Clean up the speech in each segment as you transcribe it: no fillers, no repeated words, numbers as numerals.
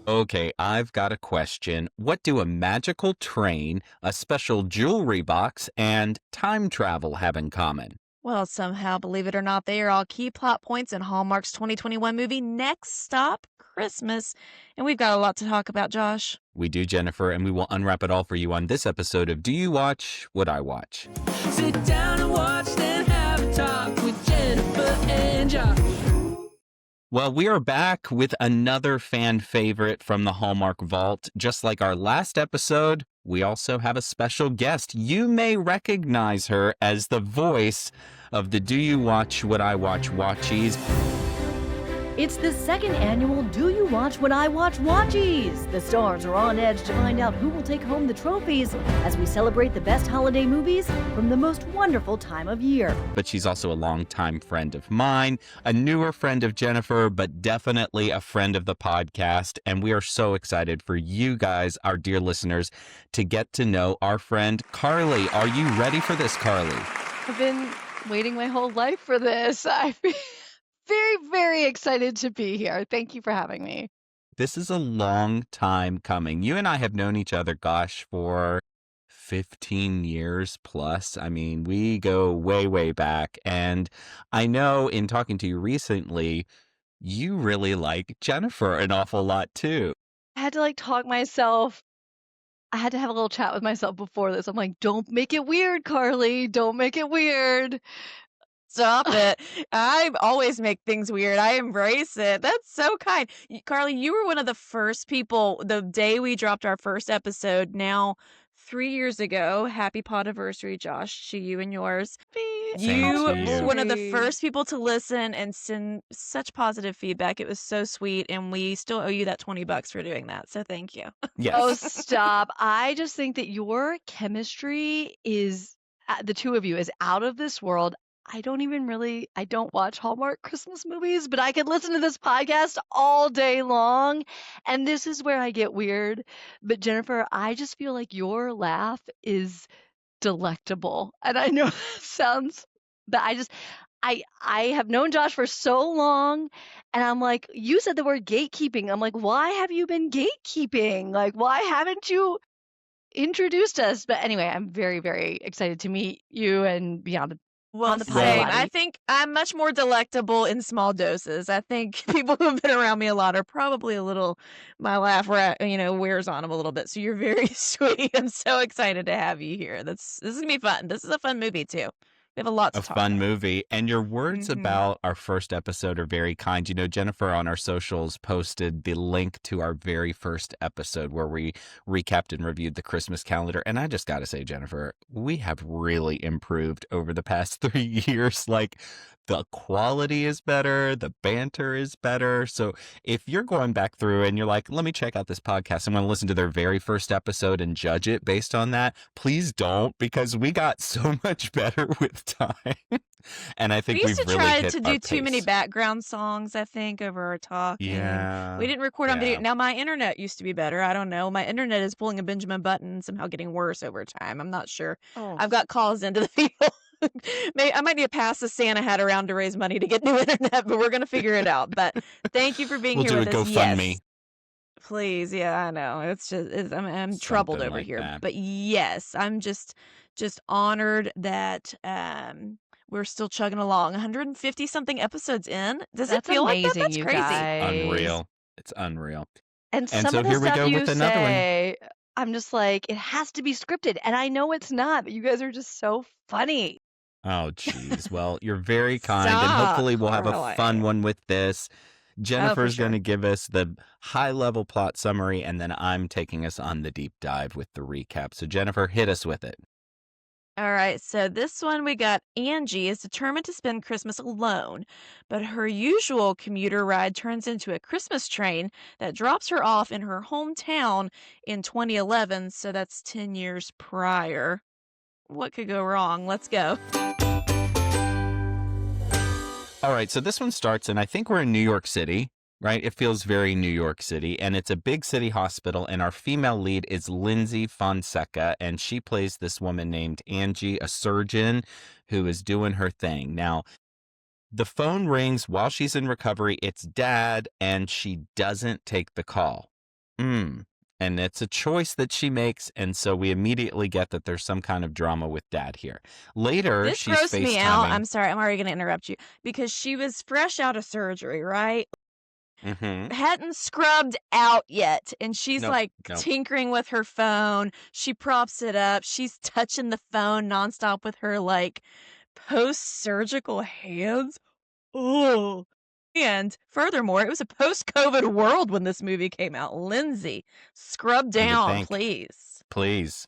Okay, I've got a question. What do a magical train, a special jewelry box, and time travel have in common? Well, somehow, believe it or not, they are all key plot points in Hallmark's 2021 movie Next Stop Christmas. And we've got a lot to talk about, Josh. We do, Jennifer, and we will unwrap it all for you on this episode of Do You Watch What I Watch? Sit down and watch, then have a talk with Jennifer and Josh. Well, we are back with another fan favorite from the Hallmark Vault. Just like our last episode, we also have a special guest. You may recognize her as the voice of the Do You Watch What I Watch Watchies. It's the second annual Do You Watch What I Watch Watchies. The stars are on edge to find out who will take home the trophies as we celebrate the best holiday movies from the most wonderful time of year. But she's also a longtime friend of mine, a newer friend of Jennifer, but definitely a friend of the podcast. And we are so excited for you guys, our dear listeners, to get to know our friend Carley. Are you ready for this, Carley? I've been waiting my whole life for this. I'm very, very excited to be here. Thank you for having me. This is a long time coming. You and I have known each other, for 15 years plus. I mean, we go way, way back. And I know in talking to you recently, you really like Jennifer an awful lot too. I had to talk myself. I had to have a little chat with myself before this. I'm like, don't make it weird, Carley. Don't make it weird. Stop it. I always make things weird. I embrace it. That's so kind. Carley, you were one of the first people the day we dropped our first episode, now 3 years ago. Happy podiversary, Josh, to you and yours. You were one of the first people to listen and send such positive feedback. It was so sweet, and we still owe you that $20 for doing that. So thank you. Yes. Oh, stop. I just think that your chemistry is, the two of you, is out of this world. I don't watch Hallmark Christmas movies, but I could listen to this podcast all day long. And this is where I get weird. But Jennifer, I just feel like your laugh is delectable. And I know that sounds, but I have known Josh for so long. And I'm like, you said the word gatekeeping. I'm like, why have you been gatekeeping? Why haven't you introduced us? But anyway, I'm very, very excited to meet you and be on the Well, the same. potty. I think I'm much more delectable in small doses. I think people who have been around me a lot are probably my laugh wears on them a little bit. So you're very sweet. I'm so excited to have you here. This is gonna be fun. This is a fun movie too. We have a lot to A talk fun about. movie. And your words Mhm. about our first episode are very kind. You know, Jennifer on our socials posted the link to our very first episode where we recapped and reviewed the Christmas calendar. And I just got to say, Jennifer, we have really improved over the past 3 years. The quality is better, the banter is better. So if you're going back through and you're like, let me check out this podcast, I'm going to listen to their very first episode and judge it based on that, please don't, because we got so much better with time. And I think We used we've to really try hit to our do too many pace. background songs, I think, over our talk. And Yeah. we didn't record on video. Yeah. Now, my internet used to be better. I don't know. My internet is pulling a Benjamin Button and somehow getting worse over time. I'm not sure. Oh. I've got calls into the field. I might need to pass the Santa hat around to raise money to get new internet, but we're going to figure it out. But thank you for being We'll here do with a us. GoFundMe. Yes. Please. Yeah, I know. I'm troubled Something over like here. that. But yes, I'm just honored that we're still chugging along. 150 something episodes in. Does That's it feel like that? amazing, That's you crazy. guys. Unreal. It's unreal. And And some so of the here we stuff go you with another one. say, I'm just like, it has to be scripted. And I know it's not, but you guys are just so funny. Oh, geez. Well, you're very kind, and Stop, hopefully we'll have a Carley. fun one with this. Jennifer's sure. going to give us the high-level plot summary, and then I'm taking us on the deep dive with the recap. So, Jennifer, hit us with it. All right, so this one we got Angie is determined to spend Christmas alone, but her usual commuter ride turns into a Christmas train that drops her off in her hometown in 2011, so that's 10 years prior. What could go wrong? Let's go. All right, so this one starts, and I think we're in New York City, right? It feels very New York City, and it's a big city hospital, and our female lead is Lyndsy Fonseca, and she plays this woman named Angie, a surgeon who is doing her thing. Now, The phone rings while she's in recovery. It's Dad, and she doesn't take the call. And it's a choice that she makes, and so we immediately get that there's some kind of drama with Dad here. Later, This she's grossed me out. FaceTiming. I'm sorry. I'm already going to interrupt you because she was fresh out of surgery, right? Hadn't scrubbed out yet, and she's Nope, like nope. tinkering with her phone. She props it up. She's touching the phone nonstop with her like post-surgical hands. Oh. And furthermore, it was a post-COVID world when this movie came out. Lyndsy, scrub You would down, think. please. Please.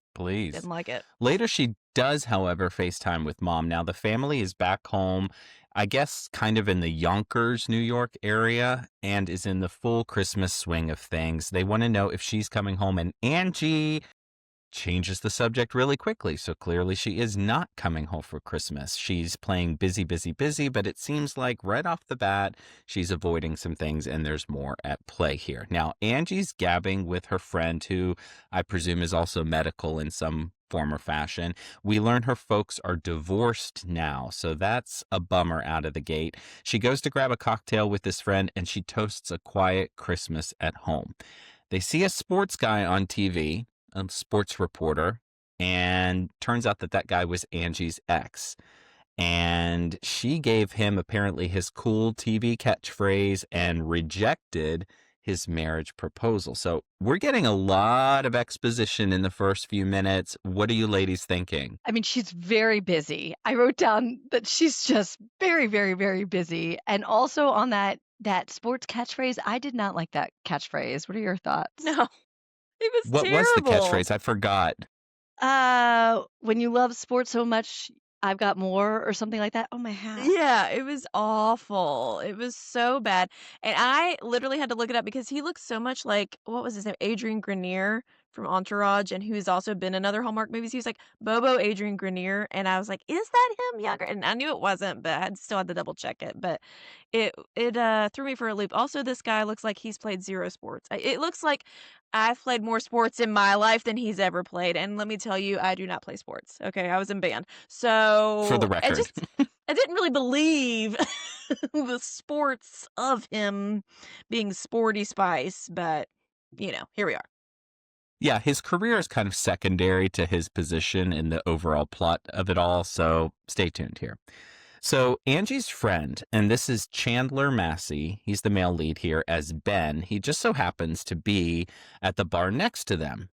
Didn't like it. Later, she does, however, FaceTime with Mom. Now, the family is back home, I guess, kind of in the Yonkers, New York area, and is in the full Christmas swing of things. They want to know if she's coming home, and Angie changes the subject really quickly. So clearly she is not coming home for Christmas. She's playing busy, but it seems like right off the bat, she's avoiding some things and there's more at play here. Now, Angie's gabbing with her friend, who I presume is also medical in some form or fashion. We learn her folks are divorced now, so that's a bummer out of the gate. She goes to grab a cocktail with this friend and she toasts a quiet Christmas at home. They see a sports guy on TV, a sports reporter, and turns out that guy was Angie's ex. And she gave him apparently his cool TV catchphrase and rejected his marriage proposal. So we're getting a lot of exposition in the first few minutes. What are you ladies thinking? I mean, she's very busy. I wrote down that she's just very, very, very busy. And also on that sports catchphrase, I did not like that catchphrase. What are your thoughts? No. It was What terrible. was the catchphrase? I forgot. When you love sports so much, I've got more, or something like that. Oh, my hat. Yeah, it was awful. It was so bad. And I literally had to look it up because he looks so much like, what was his name? Adrian Grenier from Entourage, and who's also been in other Hallmark movies. He was like Bobo Adrian Grenier. And I was like, is that him younger? And I knew it wasn't, but I still had to double check it. But it threw me for a loop. Also, this guy looks like he's played zero sports. It looks like I've played more sports in my life than he's ever played. And let me tell you, I do not play sports. Okay, I was in band. So For the record. I didn't really believe the sports of him being sporty spice, but here we are. Yeah, his career is kind of secondary to his position in the overall plot of it all, so stay tuned here. So Angie's friend, and this is Chandler Massey, he's the male lead here, as Ben. He just so happens to be at the bar next to them.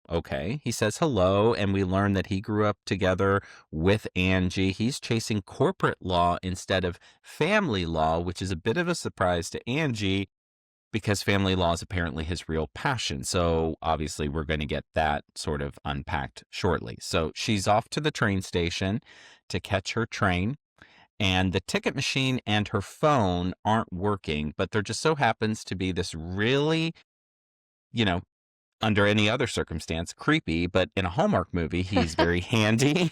Okay, he says hello, and we learn that he grew up together with Angie. He's chasing corporate law instead of family law, which is a bit of a surprise to Angie because family law is apparently his real passion. So obviously we're going to get that sort of unpacked shortly. So she's off to the train station to catch her train. And the ticket machine and her phone aren't working, but there just so happens to be this really, under any other circumstance, creepy, but in a Hallmark movie, he's very handy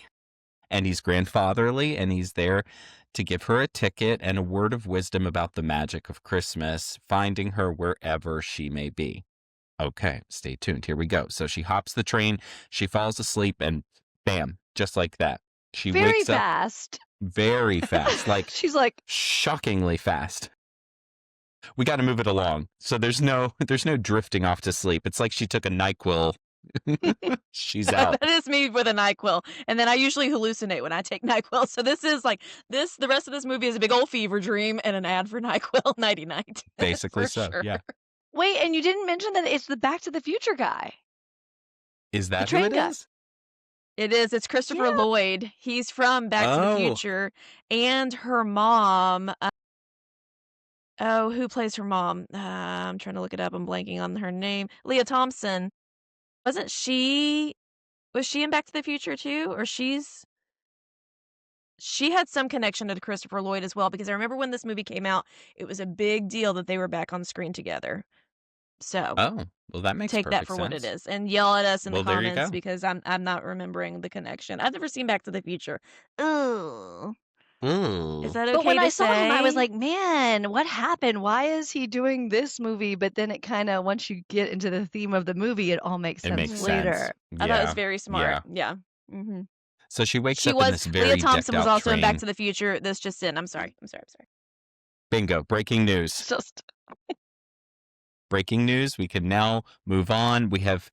and he's grandfatherly and he's there to give her a ticket and a word of wisdom about the magic of Christmas, finding her wherever she may be. Okay, stay tuned. Here we go. So she hops the train, she falls asleep, and bam, just like that. She wakes up fast. very fast, like she's like shockingly fast. We got to move it along. So there's no drifting off to sleep. It's like she took a NyQuil. She's out. That is me with a NyQuil. And then I usually hallucinate when I take NyQuil. So this is like the rest of this movie is a big old fever dream and an ad for NyQuil nighty-night. Basically so, sure. yeah. Wait, and you didn't mention that it's the Back to the Future guy. Is that The who train it guy. is? It is. It's Christopher Yeah. Lloyd. He's from Back to the Oh. Future. And her mom. Who plays her mom? I'm trying to look it up. I'm blanking on her name. Leah Thompson. Was she in Back to the Future too? Or she had some connection to Christopher Lloyd as well, because I remember when this movie came out, it was a big deal that they were back on screen together. So Oh, well, that makes take that perfect for what it sense. is and yell at us in Well, the there you comments go. because I'm not remembering the connection. I've never seen Back to the Future. Ooh. Is that okay But when to I saw him, I was say? like, man, what happened? Why is he doing this movie? But then it kind of, once you get into the theme of the movie, it all makes It sense makes later. sense. I thought it was Yeah. very smart. Yeah. Yeah. So she wakes She up in was this very Leah decked Thompson was out also in Back train. to the Future. This just in. I'm sorry. Bingo. Breaking news. It's just Breaking news. We can now move on. We have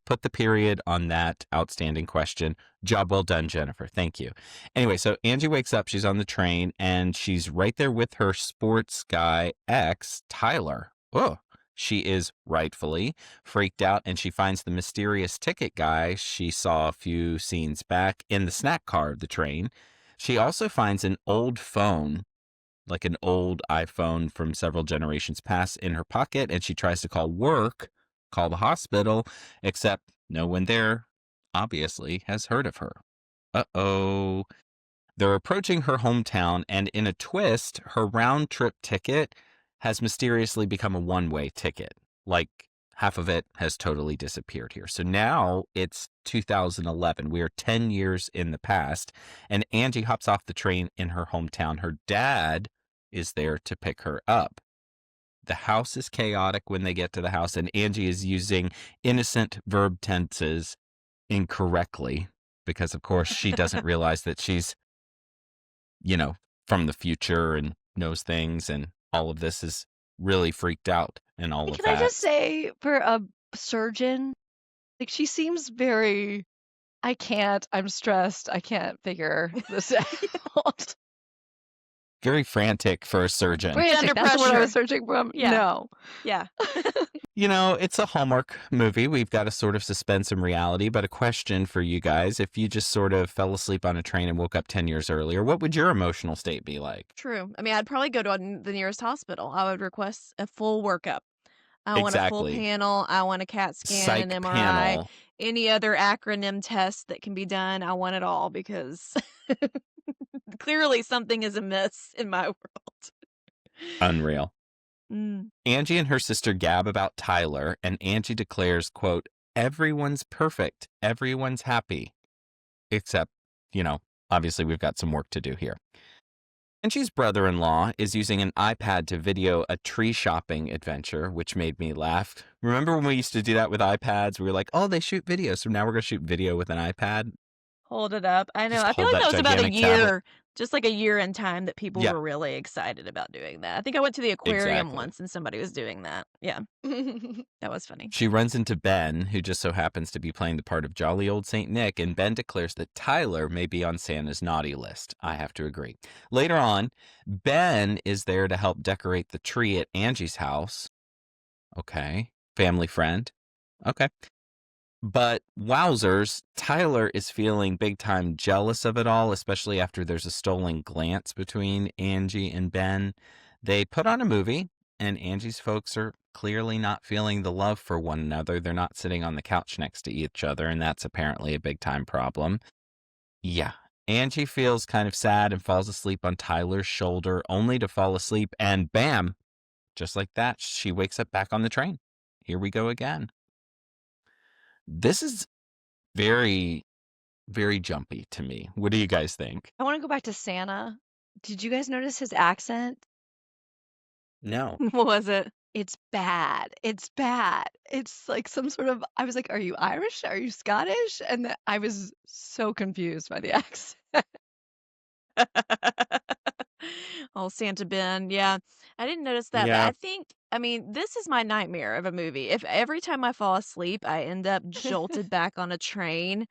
put the period on that outstanding question. Job well done, Jennifer. Thank you. Anyway, so Angie wakes up. She's on the train, and she's right there with her sports guy ex, Tyler. Oh, she is rightfully freaked out, and she finds the mysterious ticket guy she saw a few scenes back in the snack car of the train. She also finds an old phone, like an old iPhone from several generations past, in her pocket, and she tries to call the hospital, except no one there, obviously, has heard of her. Uh-oh. They're approaching her hometown, and in a twist, her round-trip ticket has mysteriously become a one-way ticket. Like, half of it has totally disappeared here. So now it's 2011. We are 10 years in the past, and Angie hops off the train in her hometown. Her dad is there to pick her up. The house is chaotic when they get to the house, and Angie is using innocent verb tenses incorrectly because, of course, she doesn't realize that she's, from the future and knows things, and all of this is really freaked out and all of Can that. I just say, for a surgeon, like she seems very, I'm stressed, I can't figure this out. Very frantic for a surgeon. Frantic, under that's what I pressure. was searching from. Yeah. No. Yeah. It's a Hallmark movie. We've got a sort of suspense and reality, but a question for you guys. If you just sort of fell asleep on a train and woke up 10 years earlier, what would your emotional state be like? True. I mean, I'd probably go to the nearest hospital. I would request a full workup. I want a full Exactly. panel. I want a CAT scan, Psych an MRI, panel. any other acronym test that can be done. I want it all because clearly something is amiss in my world. Unreal. Mm. Angie and her sister gab about Tyler, and Angie declares, quote, "Everyone's perfect. Everyone's happy." Except, obviously we've got some work to do here. Angie's brother-in-law is using an iPad to video a tree shopping adventure, which made me laugh. Remember when we used to do that with iPads? We were like, oh, they shoot video, so now we're going to shoot video with an iPad. Hold it up. I know. Just I feel hold like that that was about a gigantic year, tablet. just like a year in time that people Yeah. were really excited about doing that. I think I went to the aquarium Exactly. once and somebody was doing that. Yeah. That was funny. She runs into Ben, who just so happens to be playing the part of jolly old St. Nick, and Ben declares that Tyler may be on Santa's naughty list. I have to agree. Later on, Ben is there to help decorate the tree at Angie's house. Okay. Family friend. Okay. But wowzers, Tyler is feeling big time jealous of it all, especially after there's a stolen glance between Angie and Ben. They put on a movie, and Angie's folks are clearly not feeling the love for one another. They're not sitting on the couch next to each other, and that's apparently a big time problem. Yeah. Angie feels kind of sad and falls asleep on Tyler's shoulder, only to fall asleep, and bam, just like that, she wakes up back on the train. Here we go again. This is very, very jumpy to me. What do you guys think? I want to go back to Santa. Did you guys notice his accent? No. What was it? It's bad. It's bad. It's like some sort of, I was like, are you Irish? Are you Scottish? And I was so confused by the accent. Oh, Santa Ben. Yeah. I didn't notice that, Yeah. but this is my nightmare of a movie. If every time I fall asleep, I end up jolted back on a train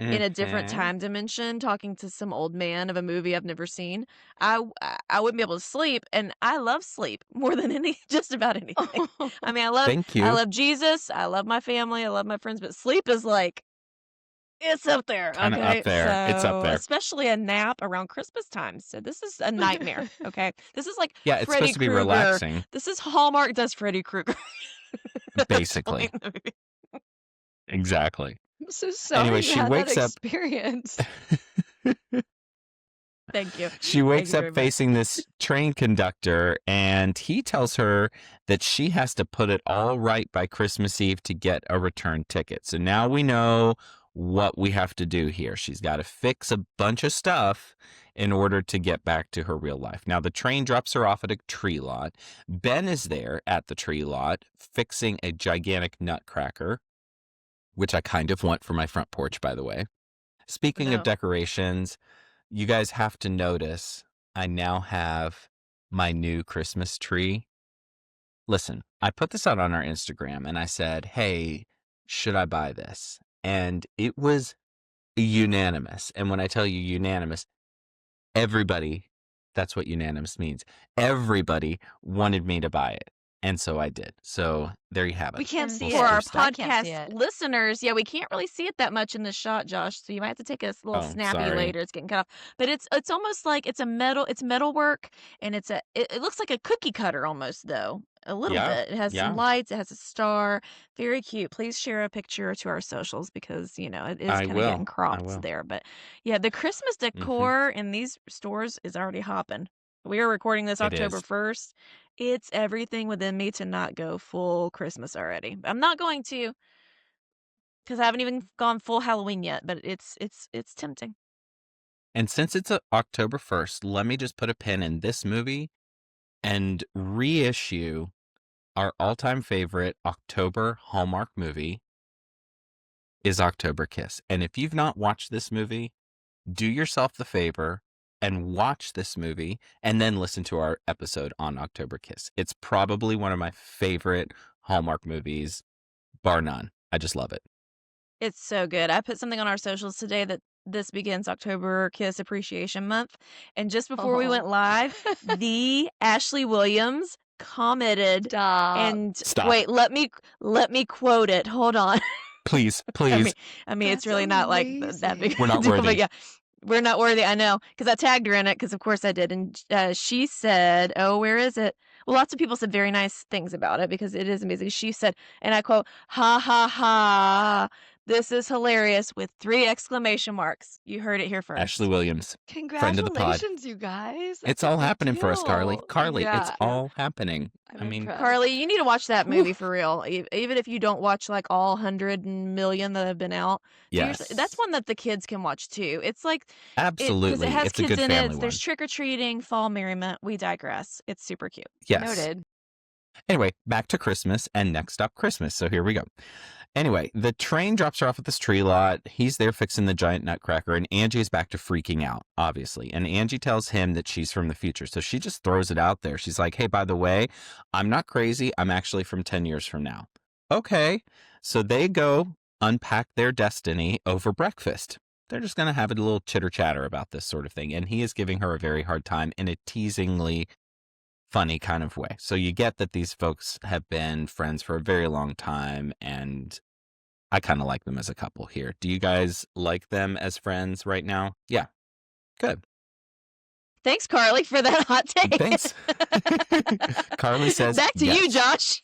in a different Mhm. time dimension talking to some old man of a movie I've never seen, I wouldn't be able to sleep, and I love sleep more than just about anything. I mean, Thank you. I love Jesus, I love my family, I love my friends, but sleep is like it's up there, Kinda okay? up there. It's up there. Especially a nap around Christmas time. So this is a nightmare, okay? This is like Yeah, it's Freddy supposed to be Krueger. relaxing, This is Hallmark does Freddy Krueger. basically. Playing the movie. Exactly. I'm so sorry Anyway, you she had wakes that up. experience. Thank you. She wakes you up very much. facing this train conductor, and he tells her that she has to put it all right by Christmas Eve to get a return ticket. So now we know what we have to do here. She's got to fix a bunch of stuff in order to get back to her real life. Now, the train drops her off at a tree lot. Ben is there at the tree lot fixing a gigantic nutcracker, which I kind of want for my front porch, by the way. Speaking of No. decorations, you guys have to notice I now have my new Christmas tree. Listen, I put this out on our Instagram and I said, hey, should I buy this? And it was unanimous. And when I tell you unanimous, everybody, that's what unanimous means. Everybody wanted me to buy it. And so I did. So there you have it. We can't And see for it. our I can't see podcast it. listeners, yeah, we can't really see it that much in the shot, Josh. So you might have to take a little Oh, snappy sorry. later. It's getting cut off, but it's almost like it's metal work, and it looks like a cookie cutter almost though. A little Yeah, bit. It has yeah. some lights. It has a star. Very cute. Please share a picture to our socials because it is I kind of getting will. I cropped will. there. But yeah, the Christmas decor in these stores is already hopping. We are recording this It October is. 1st. It's everything within me to not go full Christmas already. I'm not going to because I haven't even gone full Halloween yet, but it's tempting. And since it's October 1st, let me just put a pin in this movie and reissue our all-time favorite October Hallmark movie is October Kiss. And if you've not watched this movie, do yourself the favor and watch this movie and then listen to our episode on October Kiss. It's probably one of my favorite Hallmark movies, bar none. I just love it. It's so good. I put something on our socials today that this begins October Kiss Appreciation Month. And just before we went live, the Ashley Williams commented Stop. and Stop. wait, let me quote it. Hold on. Please, please. I mean, it's That's really not like that big. amazing. We're not of a deal, worthy. But yeah, we're not worthy. I know because I tagged her in it because of course I did, and she said, "Oh, where is it?" Well, lots of people said very nice things about it because it is amazing. She said, and I quote, "Ha ha ha! This is hilarious!" with 3 exclamation marks. You heard it here first. Ashley Williams. Friend of the pod. Congratulations, you guys. It's That's a all big happening for us, Carly. deal. Carly, Yeah. it's all happening. I'm I mean, impressed. Carly, you need to watch that movie for real. Even if you don't watch like all 100 million that have been out, yes. that's one that the kids can watch too. It's like Absolutely. because it has It's a kids good in family it. one. There's trick or treating, fall merriment. We digress. It's super cute. Yes. Noted. Anyway, back to Christmas and next up Christmas. So here we go. Anyway, the train drops her off at this tree lot. He's there fixing the giant nutcracker, and Angie is back to freaking out, obviously. And Angie tells him that she's from the future. So she just throws it out there. She's like, hey, by the way, I'm not crazy. I'm actually from 10 years from now. Okay. So they go unpack their destiny over breakfast. They're just going to have a little chitter chatter about this sort of thing. And he is giving her a very hard time in a teasingly funny kind of way. So you get that these folks have been friends for a very long time, and I kind of like them as a couple here. Do you guys like them as friends right now? Yeah. Good. Thanks, Carly, for that hot take. Thanks. Carly says back to you, yes. Josh.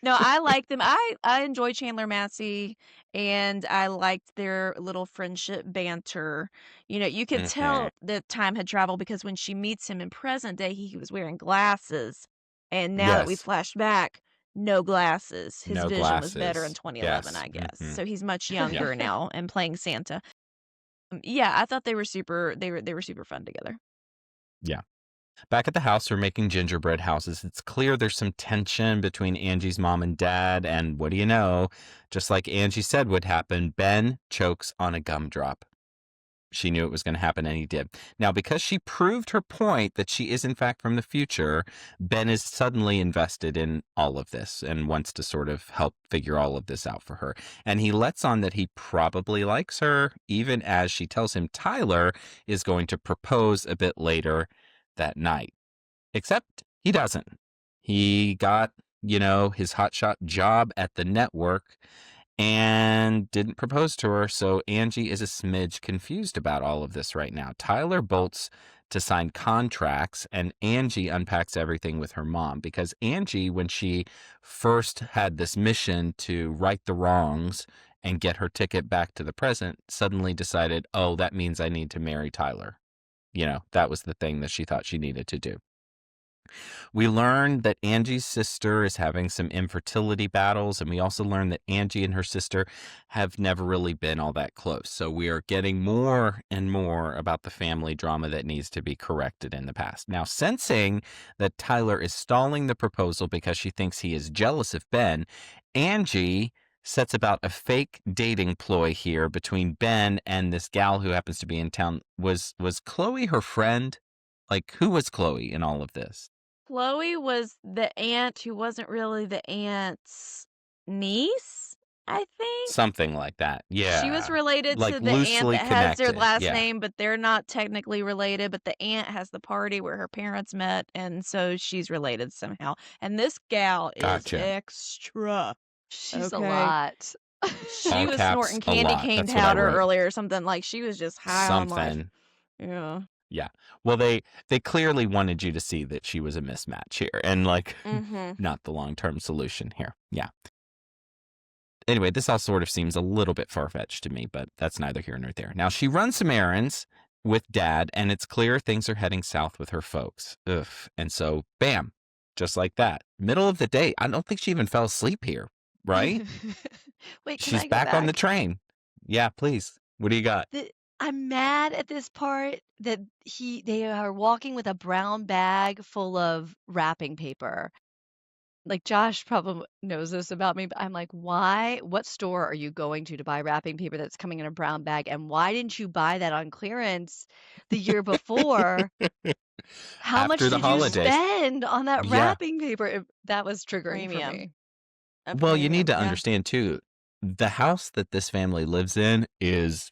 No, I like them. I enjoy Chandler Massey, and I liked their little friendship banter. You could tell that time had traveled because when she meets him in present day, he was wearing glasses, and now that we Yes. flashed back, no glasses. His No vision was better in glasses. 2011, Yes. I guess. Mhm. So he's much younger now and playing Santa. Yeah, I thought they were super. They were super fun together. Back at the house, we're making gingerbread houses. It's clear there's some tension between Angie's mom and dad. And what do you know? Just like Angie said would happen, Ben chokes on a gumdrop. She knew it was going to happen, and he did. Now, because she proved her point that she is, in fact, from the future, Ben is suddenly invested in all of this and wants to sort of help figure all of this out for her. And he lets on that he probably likes her, even as she tells him Tyler is going to propose a bit later that night. Except he doesn't. He got, his hotshot job at the network and didn't propose to her. So Angie is a smidge confused about all of this right now. Tyler bolts to sign contracts, and Angie unpacks everything with her mom because Angie, when she first had this mission to right the wrongs and get her ticket back to the present, suddenly decided, oh, that means I need to marry Tyler. That was the thing that she thought she needed to do. We learned that Angie's sister is having some infertility battles, and we also learned that Angie and her sister have never really been all that close. So we are getting more and more about the family drama that needs to be corrected in the past. Now, sensing that Tyler is stalling the proposal because she thinks he is jealous of Ben, Angie sets about a fake dating ploy here between Ben and this gal who happens to be in town. Was Chloe her friend? Like, who was Chloe in all of this? Chloe was the aunt who wasn't really the aunt's niece, I think. Something like that. Yeah. She was related Like to the aunt loosely that has their connected. last Yeah. name, but they're not technically related. But the aunt has the party where her parents met, and so she's related somehow. And this gal is Gotcha. extra. She's a Okay. lot. She All was caps, snorting a candy lot. cane That's what I powder wrote. earlier or something. Like, she was just high on life. Something. Yeah. Yeah. Well, they clearly wanted you to see that she was a mismatch here and like Mm-hmm. not the long-term solution here. Yeah. Anyway, this all sort of seems a little bit far-fetched to me, but that's neither here nor there. Now, she runs some errands with Dad, and it's clear things are heading south with her folks. Ugh. And so, bam, just like that. Middle of the day. I don't think she even fell asleep here, right? Wait, can She's I go back on the back? train. Yeah, please. What do you got? I'm mad at this part that they are walking with a brown bag full of wrapping paper. Like, Josh probably knows this about me, but I'm like, why? What store are you going to buy wrapping paper that's coming in a brown bag? And why didn't you buy that on clearance the year before? How much After the did you holidays. spend on that Yeah. wrapping paper? That was triggering for Premium. me. A Well, you need premium, to yeah. understand too, the house that this family lives in is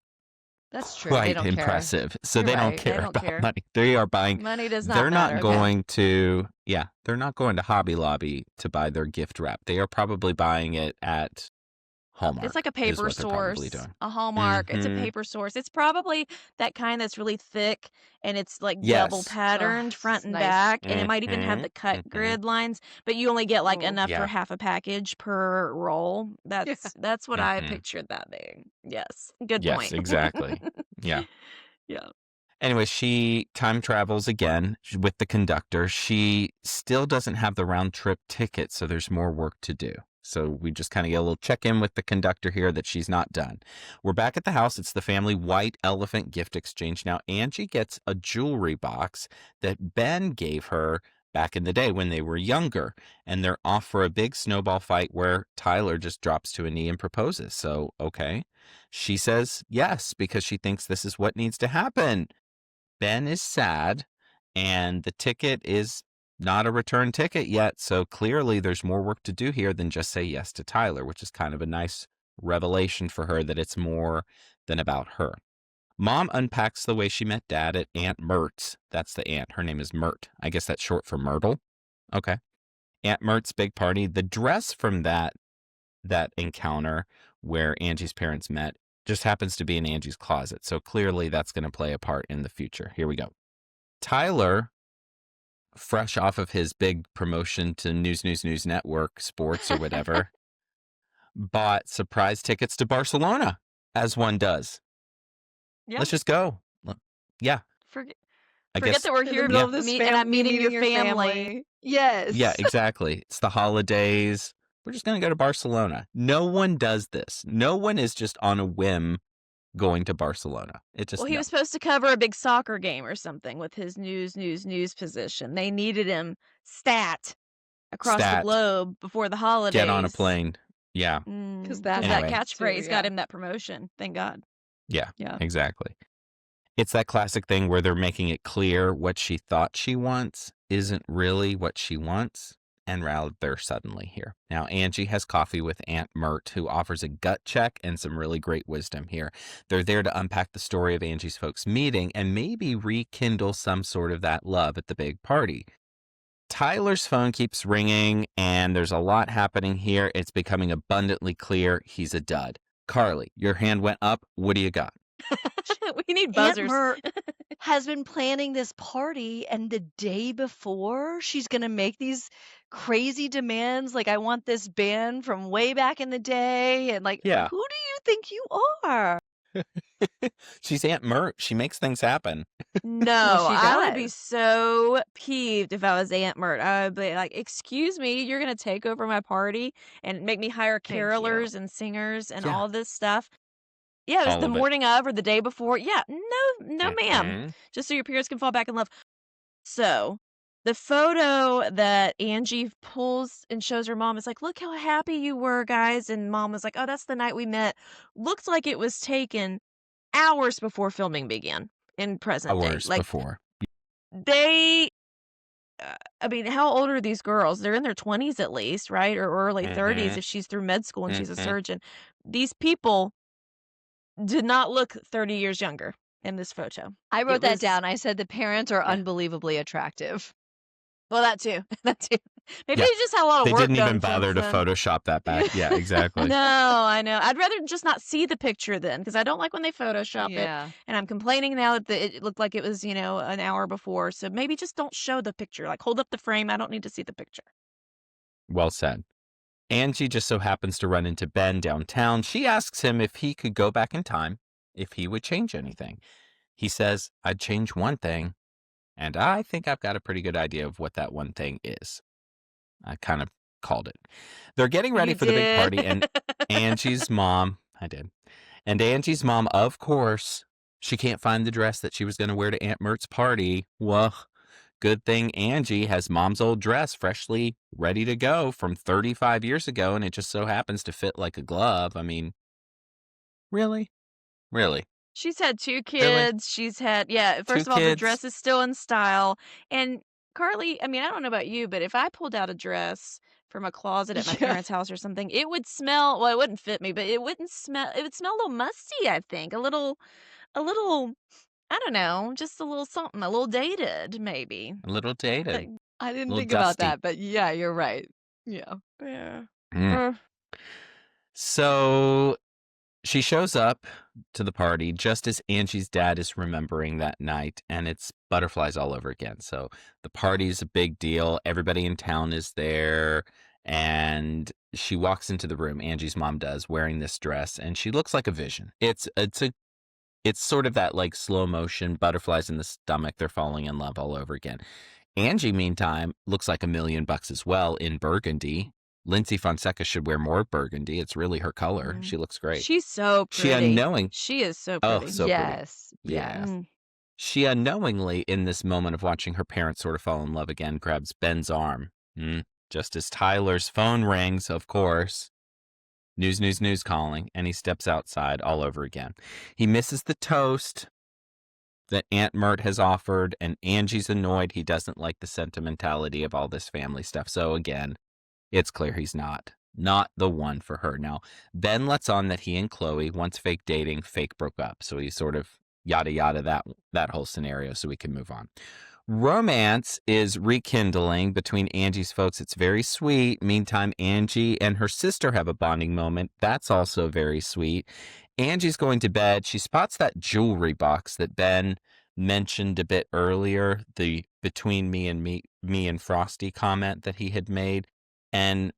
That's true. They quite don't care. impressive. So You're they don't right. They care don't about care. money. They are buying. Money does not They're matter. not Okay. going to. Yeah, they're not going to Hobby Lobby to buy their gift wrap. They are probably buying it at Hallmark. It's like a is paper what they're probably source, doing. a Hallmark. It's a Mhm. paper source. It's probably that kind that's really thick and it's like double Yes. patterned front it's and nice. back, and it might even have Mhm. the cut Mhm. grid lines, but you only get like Ooh. enough Yeah. for half a package per roll. Yeah. That's what I Mhm. pictured that being. Yes. Good Yes, point. exactly. Yeah. Yeah. Anyway, she time travels again with the conductor. She still doesn't have the round trip ticket, so there's more work to do. So we just kind of get a little check in with the conductor here that she's not done. We're back at the house. It's the family white elephant gift exchange. Now, Angie gets a jewelry box that Ben gave her back in the day when they were younger. And they're off for a big snowball fight where Tyler just drops to a knee and proposes. So, okay. She says yes because she thinks this is what needs to happen. Ben is sad, and the ticket is not a return ticket yet. So clearly there's more work to do here than just say yes to Tyler, which is kind of a nice revelation for her that it's more than about her. Mom unpacks the way she met Dad at Aunt Mert's. That's the aunt. Her name is Mert. I guess that's short for Myrtle. Okay. Aunt Mert's big party. The dress from that encounter where Angie's parents met just happens to be in Angie's closet. So clearly that's going to play a part in the future. Here we go. Tyler, fresh off of his big promotion to News Network Sports or whatever, bought surprise tickets to Barcelona, as one does. Yeah. Let's just go. Yeah. Forget I forget guess. that we're In the here middle Yeah. of this and I'm meeting your family. family. Yes. Yeah, exactly. It's the holidays. We're just going to go to Barcelona. No one does this. No one is just on a whim going to Barcelona. It just Well, he no. was supposed to cover a big soccer game or something with his news position. They needed him stat across the Stat. globe before the holidays. Get on a plane. Yeah, Because That that Anyway. happens too, catchphrase got yeah. him that promotion. Thank God. yeah, Yeah. exactly. It's that classic thing where they're making it clear what she thought she wants isn't really what she wants, and rather suddenly here. Now, Angie has coffee with Aunt Mert, who offers a gut check and some really great wisdom here. They're there to unpack the story of Angie's folks meeting and maybe rekindle some sort of that love at the big party. Tyler's phone keeps ringing, and there's a lot happening here. It's becoming abundantly clear he's a dud. Carley, your hand went up. What do you got? We need Aunt buzzers. Mert has been planning this party, and the day before, she's going to make these crazy demands. Like, I want this band from way back in the day. And, like, Yeah. who do you think you are? She's Aunt Mert. She makes things happen. No, she I would be does. so peeved if I was Aunt Mert. I would be like, "Excuse me, you're gonna take over my party and make me hire Thank you. carolers and singers and Yeah. all this stuff?" Yeah, it was All the of it. morning of or the day before. Yeah, no, ma'am. Mhm. Just so your parents can fall back in love. So, The photo that Angie pulls and shows her mom is like, look how happy you were, guys. And mom was like, oh, that's the night we met. Looked like it was taken hours before filming began in present day. Hours Like before. they, I mean, how old are these girls? They're in their 20s at least, right? Or early 30s if she's through med school and she's a surgeon. These people did not look 30 years younger in this photo. I wrote It that was- down. I said the parents are Yeah. unbelievably attractive. Well, that too. That too. Maybe Yeah. they just had a lot of They work didn't even done bother to since then. Photoshop that back. Yeah, exactly. No, I know. I'd rather just not see the picture then, because I don't like when they Photoshop it. Yeah. And I'm complaining now that it looked like it was, an hour before. So maybe just don't show the picture. Like, hold up the frame. I don't need to see the picture. Well said. Angie just so happens to run into Ben downtown. She asks him if he could go back in time, if he would change anything. He says, I'd change one thing, and I think I've got a pretty good idea of what that one thing is. I kind of called it. They're getting ready You for the big party, did. and Angie's mom, I did. And Angie's mom, of course, she can't find the dress that she was going to wear to Aunt Mert's party. Well, good thing Angie has mom's old dress freshly ready to go from 35 years ago, and it just so happens to fit like a glove. I mean, really? Really? She's had 2 Really? kids. She's had, first 2 of all, the kids? dress is still in style. And Carly, I mean, I don't know about you, but if I pulled out a dress from a closet at my Yeah. parents' house or something, it would smell, well, it wouldn't fit me, but it would smell a little musty, I think. A little, I don't know, just a little something, a little dated, maybe. A little dated. Like, I didn't Little think about dusty. that, but yeah, you're right. Yeah. yeah. Mm. So she shows up to the party just as Angie's dad is remembering that night, and it's butterflies all over again. So the party's a big deal. Everybody in town is there, and she walks into the room, Angie's mom does, wearing this dress, and she looks like a vision. It's sort of that like slow motion, butterflies in the stomach, they're falling in love all over again. Angie, meantime, looks like $1 million as well in burgundy. Lyndsy Fonseca should wear more burgundy. It's really her color. Mhm. She looks great. She's so She pretty. unknowing. She is so Oh, pretty. so pretty. Yes. Yeah. Yes. Mm. She unknowingly, in this moment of watching her parents sort of fall in love again, grabs Ben's arm. Just as Tyler's phone rings, of course. News calling, and he steps outside all over again. He misses the toast that Aunt Mert has offered, and Angie's annoyed. He doesn't like the sentimentality of all this family stuff. So again, it's clear he's not the one for her. Now, Ben lets on that he and Chloe, once fake dating, fake broke up. So he sort of yada yada that whole scenario so we can move on. Romance is rekindling between Angie's folks. It's very sweet. Meantime, Angie and her sister have a bonding moment. That's also very sweet. Angie's going to bed. She spots that jewelry box that Ben mentioned a bit earlier, the between me and Frosty comment that he had made, and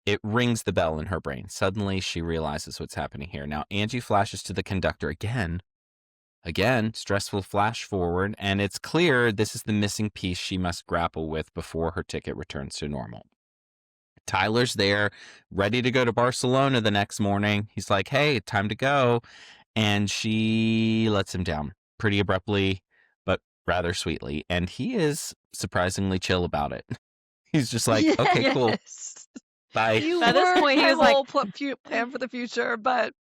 it rings the bell in her brain. Suddenly, she realizes what's happening here. Now, Angie flashes to the conductor again, stressful flash forward, and it's clear this is the missing piece she must grapple with before her ticket returns to normal. Tyler's there, ready to go to Barcelona the next morning. He's like, hey, time to go. And she lets him down pretty abruptly, but rather sweetly. And he is surprisingly chill about it. He's just like, okay, cool. Yes. Bye. You By this were point, he my was like- whole plan for the future, but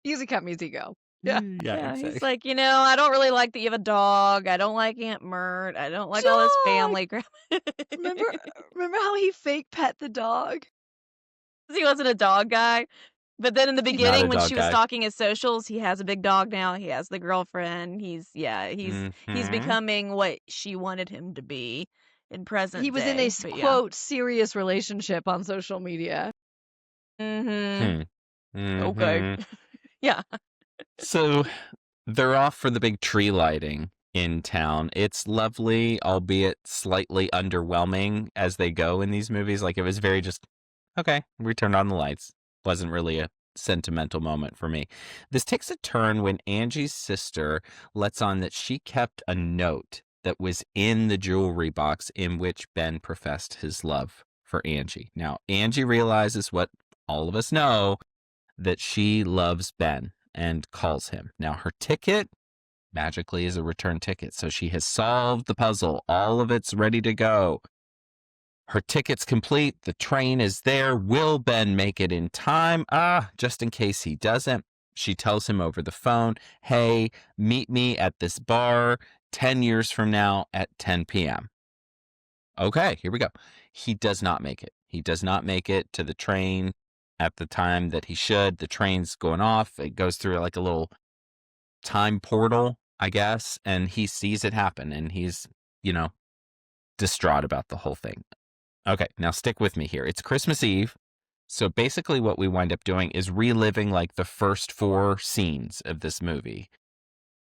easy come, easy go. Yeah. Yeah, exactly. he's like, I don't really like that you have a dog. I don't like Aunt Mert. I don't like all this Dog! family crap. Remember how he fake pet the dog? He wasn't a dog guy. But then in the Not a beginning, when dog she was guy. stalking his socials, he has a big dog now. He has the girlfriend. He's Mhm. becoming what she wanted him to be in present He was in day. a But quote serious relationship on social media. Mm-hmm. Mhm. Okay. Yeah. So they're off for the big tree lighting in town. It's lovely, albeit slightly underwhelming as they go in these movies. Like, it was very just, okay, we turned on the lights. Wasn't really a sentimental moment for me. This takes a turn when Angie's sister lets on that she kept a note that was in the jewelry box in which Ben professed his love for Angie. Now, Angie realizes what all of us know, that she loves Ben and calls him. Now, her ticket, magically is a return ticket. So she has solved the puzzle. All of it's ready to go. Her ticket's complete. The train is there. Will Ben make it in time? Just in case he doesn't, she tells him over the phone, hey, meet me at this bar 10 years from now at 10 p.m. Okay, here we go. He does not make it. He does not make it to the train at the time that he should. The train's going off. It goes through like a little time portal, I guess, and he sees it happen, and he's, distraught about the whole thing. Okay, now stick with me here. It's Christmas Eve. So basically what we wind up doing is reliving like the first 4 scenes of this movie.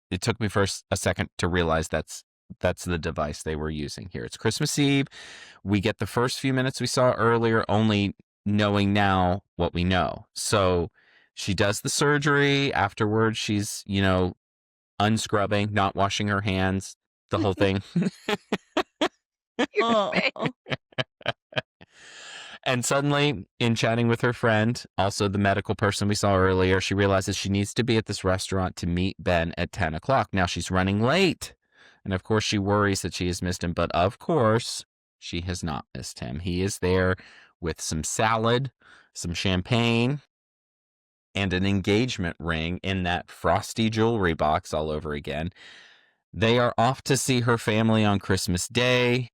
It took me first a second to realize that's the device they were using here. It's Christmas Eve. We get the first few minutes we saw earlier, only knowing now what we know. So she does the surgery. Afterwards, she's, unscrubbing, not washing her hands, the whole thing. Your face. And suddenly, in chatting with her friend, also the medical person we saw earlier, she realizes she needs to be at this restaurant to meet Ben at 10 o'clock. Now she's running late. And of course, she worries that she has missed him. But of course, she has not missed him. He is there with some salad, some champagne, and an engagement ring in that frosty jewelry box all over again. They are off to see her family on Christmas Day.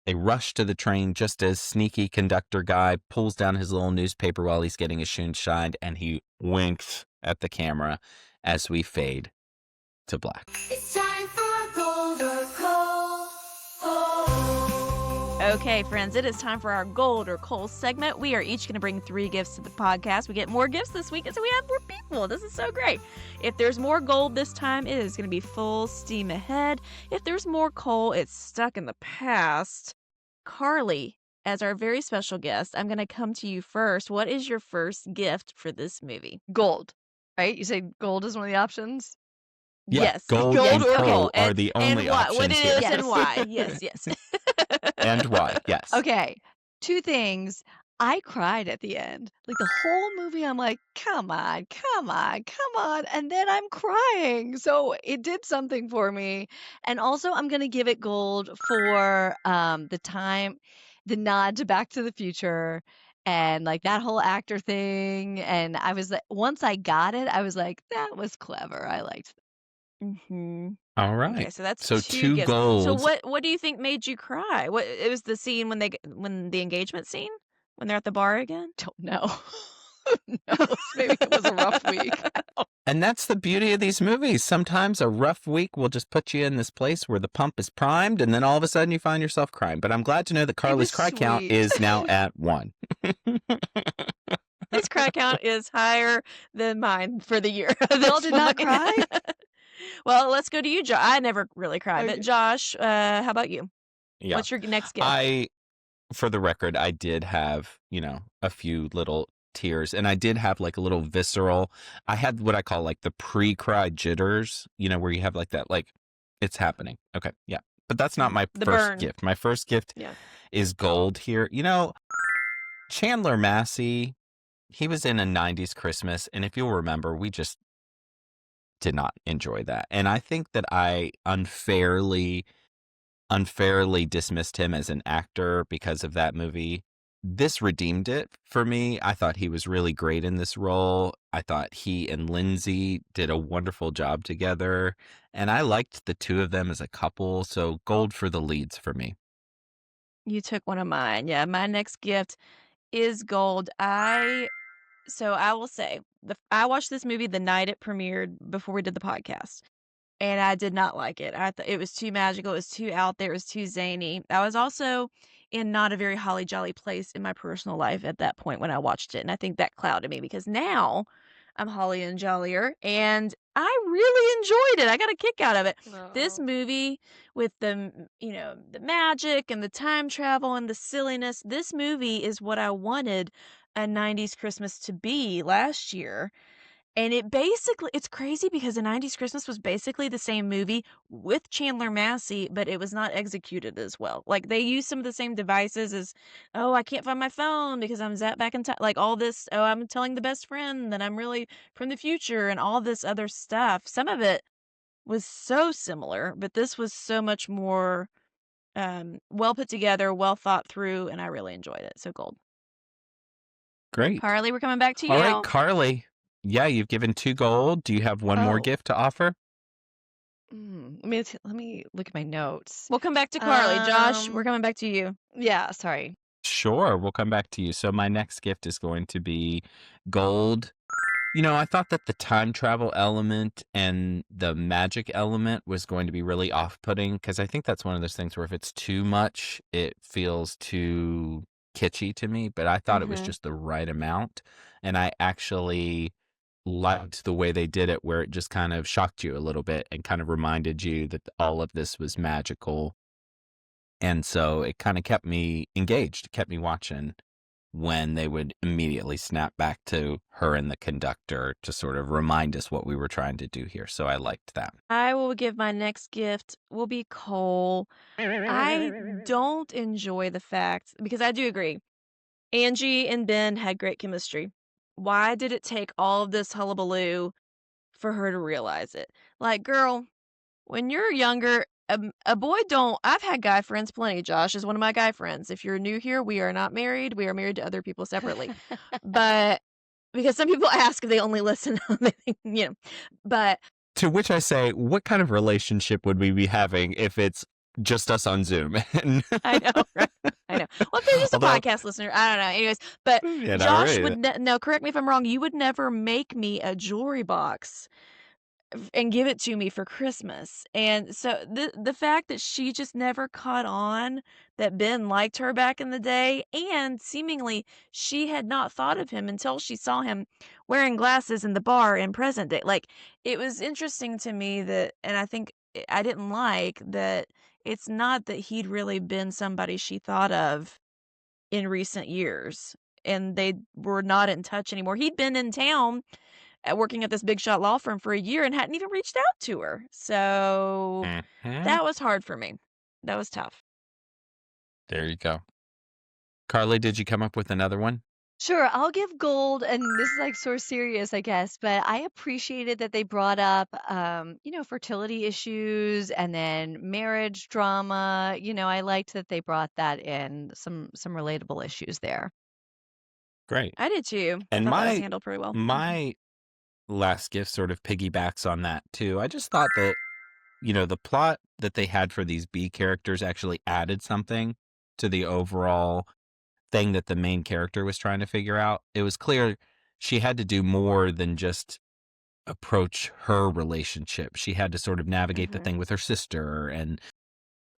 They rush to the train just as sneaky conductor guy pulls down his little newspaper while he's getting his shoes shined, and he winks at the camera as we fade to black. It's time for gold or coal. Okay, friends, it is time for our Gold or Coal segment. We are each going to bring 3 gifts to the podcast. We get more gifts this week, and so we have more people. This is so great. If there's more gold this time, it is going to be full steam ahead. If there's more coal, it's stuck in the past. Carley, as our very special guest, I'm going to come to you first. What is your first gift for this movie? Gold, right? You say gold is one of the options? Yeah, Yes. gold and coal are the only and what, options what it here. is Yes. and why. Yes. And why, yes. Okay, 2 things. I cried at the end. Like the whole movie, I'm like, come on. And then I'm crying. So it did something for me. And also, I'm going to give it gold for the nod to Back to the Future and like that whole actor thing. And I was like, once I got it, I was like, that was clever. I liked that. Mm-hmm. All right. Okay, so that's So 2 gifts. golds. So what do you think made you cry? What it was the scene when the engagement scene when they're at the bar again? Don't know. Who knows? Maybe it was a rough week. And that's the beauty of these movies. Sometimes a rough week will just put you in this place where the pump is primed, and then all of a sudden you find yourself crying. But I'm glad to know that Carly's was cry count sweet. is now at 1. His cry count is higher than mine for the year. Y'all did not cry? Well, let's go to you, Josh. I never really cried, but Okay. Josh, how about you? Yeah. What's your next gift? For the record, I did have, a few little tears, and I did have like a little visceral. I had what I call like the pre-cry jitters, where you have like that, like it's happening. Okay. Yeah. But that's not my The first burn. gift. My first gift Yeah. is gold here. Chandler Massey, he was in a 90s Christmas, and if you'll remember, we just did not enjoy that. And I think that I unfairly dismissed him as an actor because of that movie. This redeemed it for me. I thought he was really great in this role. I thought he and Lyndsy did a wonderful job together, and I liked the 2 of them as a couple. So gold for the leads for me. You took one of mine. Yeah, my next gift is gold. So I will say, I watched this movie the night it premiered before we did the podcast, and I did not like it. I thought it was too magical, it was too out there, it was too zany. I was also in not a very holly jolly place in my personal life at that point when I watched it, and I think that clouded me because now I'm holly and jollier, and I really enjoyed it. I got a kick out of it. This movie with the magic and the time travel and the silliness, this movie is what I wanted a 90s Christmas to be last year. And it's crazy because a 90s Christmas was basically the same movie with Chandler Massey, but it was not executed as well. Like they used some of the same devices as, oh, I can't find my phone because I'm zapped back in time. Like all this, oh, I'm telling the best friend that I'm really from the future and all this other stuff. Some of it was so similar, but this was so much more well put together, well thought through, and I really enjoyed it. So gold. Great. Carly, we're coming back to you. All right, Carly. Yeah, you've given 2 gold. Do you have one more Oh. gift to offer? Let me look at my notes. We'll come back to Carly. Josh, we're coming back to you. Yeah, sorry. Sure, we'll come back to you. So my next gift is going to be gold. You know, I thought that the time travel element and the magic element was going to be really off-putting because I think that's one of those things where if it's too much, it feels too kitschy to me, but I thought it was just the right amount. And I actually liked the way they did it, where it just kind of shocked you a little bit and kind of reminded you that all of this was magical. And so it kind of kept me engaged, kept me watching when they would immediately snap back to her and the conductor to sort of remind us what we were trying to do here. So I liked that. I will give my next gift will be Cole. I don't enjoy the fact, because I do agree, Angie and Ben had great chemistry. Why did it take all of this hullabaloo for her to realize it? Like, girl, when you're younger, a boy don't. I've had guy friends plenty. Josh is one of my guy friends. If you're new here, we are not married. We are married to other people separately. But because some people ask if they only listen, but To which I say, what kind of relationship would we be having if it's just us on Zoom? I know, right? I know. Well, if they're just a podcast listener, I don't know. Anyways, but Yeah, no, Josh right. would no, correct me if I'm wrong. You would never make me a jewelry box and give it to me for Christmas. And so the fact that she just never caught on that Ben liked her back in the day, and seemingly she had not thought of him until she saw him wearing glasses in the bar in present day. Like, it was interesting to me that, and I think I didn't like that it's not that he'd really been somebody she thought of in recent years, and they were not in touch anymore. He'd been in town working at this big shot law firm for a year and hadn't even reached out to her. So that was hard for me. That was tough. There you go. Carly, did you come up with another one? Sure, I'll give gold, and this is like so serious, I guess, but I appreciated that they brought up, fertility issues and then marriage drama. I liked that they brought that in, some relatable issues there. Great. I did too. And I thought that was handled pretty well. my last gift sort of piggybacks on that too. I just thought that, the plot that they had for these B characters actually added something to the overall thing that the main character was trying to figure out. It was clear she had to do more than just approach her relationship. She had to sort of navigate the thing with her sister and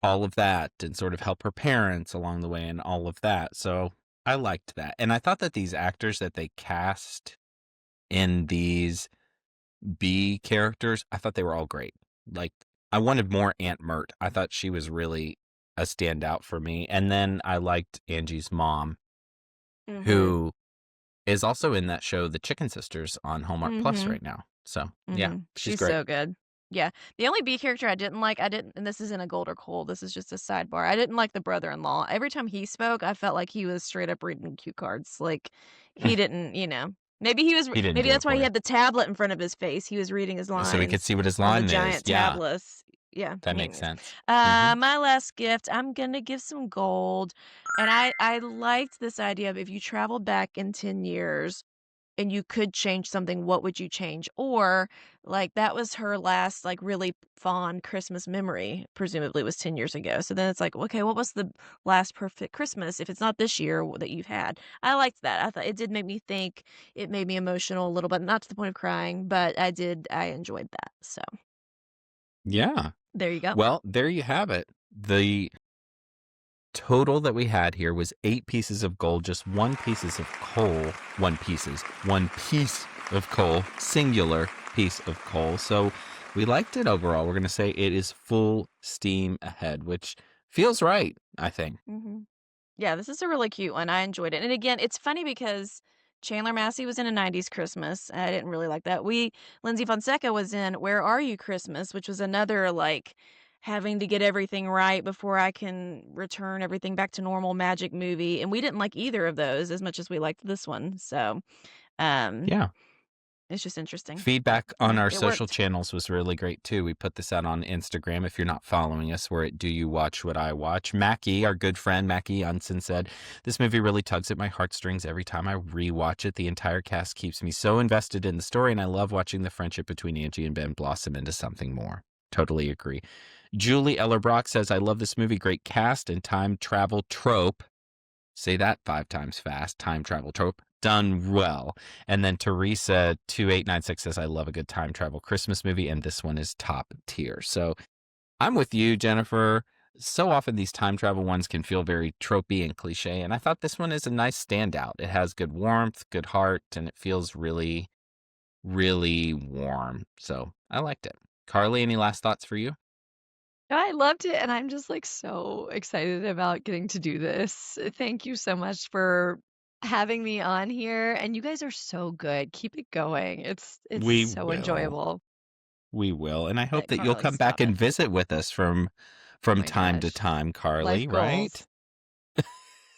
all of that, and sort of help her parents along the way and all of that. So I liked that. And I thought that these actors that they cast in these B characters, I thought they were all great. Like, I wanted more Aunt Mert. I thought she was really a standout for me. And then I liked Angie's mom, who is also in that show, The Chicken Sisters, on Hallmark Plus right now. So, yeah, she's great. So good. Yeah. The only B character I didn't like, and this isn't a gold or coal, this is just a sidebar. I didn't like the brother-in-law. Every time he spoke, I felt like he was straight up reading cue cards. Like, he didn't, maybe he was, didn't maybe do that's it why for he you. had the tablet in front of his face. He was reading his lines. So we could see what his on line the is. giant Yeah, tablets. Yeah. that makes anyways. sense. My last gift, I'm going to give some gold. And I liked this idea of if you traveled back in 10 years and you could change something, what would you change? Or, like, that was her last, like, really fond Christmas memory, presumably was 10 years ago. So then it's like, okay, what was the last perfect Christmas, if it's not this year, that you've had? I liked that. I thought it did make me think. It made me emotional a little bit, not to the point of crying, but I enjoyed that. So Yeah. there you go. Well, there you have it. The total that we had here was 8 pieces of gold, just 1 piece of coal, 1 piece of coal, singular piece of coal. So we liked it overall. We're going to say it is full steam ahead, which feels right, I think. Yeah, this is a really cute one. I enjoyed it. And again, it's funny because Chandler Massey was in a 90s Christmas. And I didn't really like that. Lyndsy Fonseca was in Where Are You Christmas, which was another, like, having to get everything right before I can return everything back to normal magic movie. And we didn't like either of those as much as we liked this one. So, Yeah. It's just interesting. Feedback on Yeah, our it social worked. channels was really great too. We put this out on Instagram. If you're not following us, we're at Do You Watch What I Watch? Mackie, our good friend Mackie Unson, said, "This movie really tugs at my heartstrings every time I rewatch it. The entire cast keeps me so invested in the story, and I love watching the friendship between Angie and Ben blossom into something more." Totally agree. Julie Ellerbrock says, "I love this movie. Great cast and time travel trope." Say that 5 times fast. Time travel trope. Done well. And then Teresa 2896 says, "I love a good time travel Christmas movie, and this one is top tier." So I'm with you, Jennifer. So often these time travel ones can feel very tropey and cliche, and I thought this one is a nice standout. It has good warmth, good heart, and it feels really, really warm. So I liked it. Carly, any last thoughts for you? I loved it, and I'm just like so excited about getting to do this. Thank you so much for having me on here, and you guys are so good. Keep it going. It's We so will. enjoyable. We will. And I hope that you'll Carly, come back stop and it. visit with us from Oh my time to gosh. time, Carly, Life right? goals.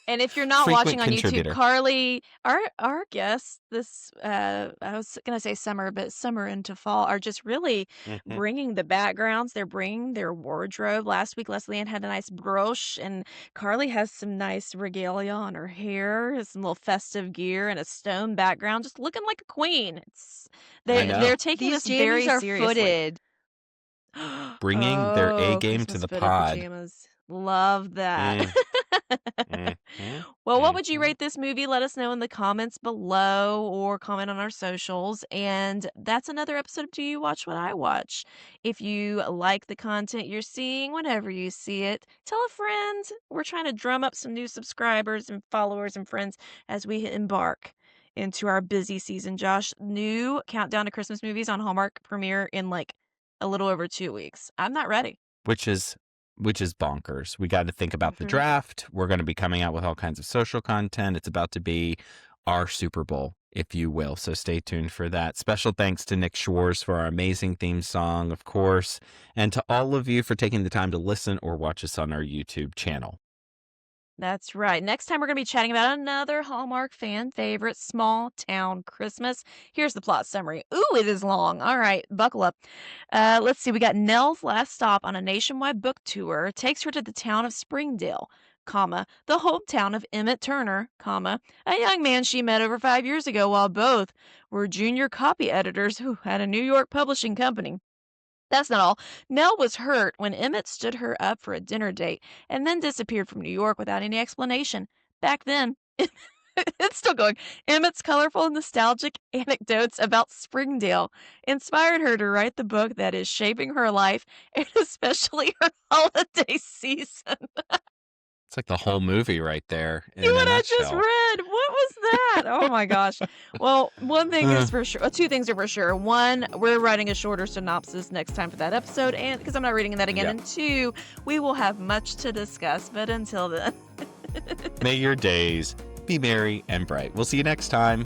And if you're not Frequent watching on YouTube, contributor. Carly, our guests this I was gonna say summer, but summer into fall are just really Mhm. bringing the backgrounds. They're bringing their wardrobe. Last week, Leslie Ann had a nice brooch, and Carly has some nice regalia on her hair, some little festive gear, and a stone background, just looking like a queen. I They're know. taking These this very jammies are seriously. footed. Bringing their A Oh, game to Christmas the fitted pod. pajamas. Love that. Mm, mhm, Well, what would you mhm. rate this movie? Let us know in the comments below or comment on our socials. And that's another episode of Do You Watch What I Watch? If you like the content you're seeing, whenever you see it, tell a friend. We're trying to drum up some new subscribers and followers and friends as we embark into our busy season. Josh, new countdown to Christmas movies on Hallmark premiere in like a little over 2 weeks. I'm not ready. Which is bonkers. We got to think about the Hmm. draft. We're going to be coming out with all kinds of social content. It's about to be our Super Bowl, if you will. So stay tuned for that. Special thanks to Nick Schwartz for our amazing theme song, of course, and to all of you for taking the time to listen or watch us on our YouTube channel. That's right. Next time, we're going to be chatting about another Hallmark fan favorite, Small Town Christmas. Here's the plot summary. Ooh, it is long. All right, buckle up. Let's see. We got Nell's last stop on a nationwide book tour takes her to the town of Springdale, comma, the hometown of Emmett Turner, comma, a young man she met over 5 years ago while both were junior copy editors who had a New York publishing company. That's not all. Nell was hurt when Emmett stood her up for a dinner date and then disappeared from New York without any explanation. Back then, it's still going. Emmett's colorful and nostalgic anecdotes about Springdale inspired her to write the book that is shaping her life and especially her holiday season. It's like the whole movie right there You in a what I just nutshell. read. What was that? Oh my gosh. Well, one thing is for sure. Two things are for sure. One, we're writing a shorter synopsis next time for that episode, and because I'm not reading that again. Yeah. And two, we will have much to discuss. But until then, May your days be merry and bright. We'll see you next time.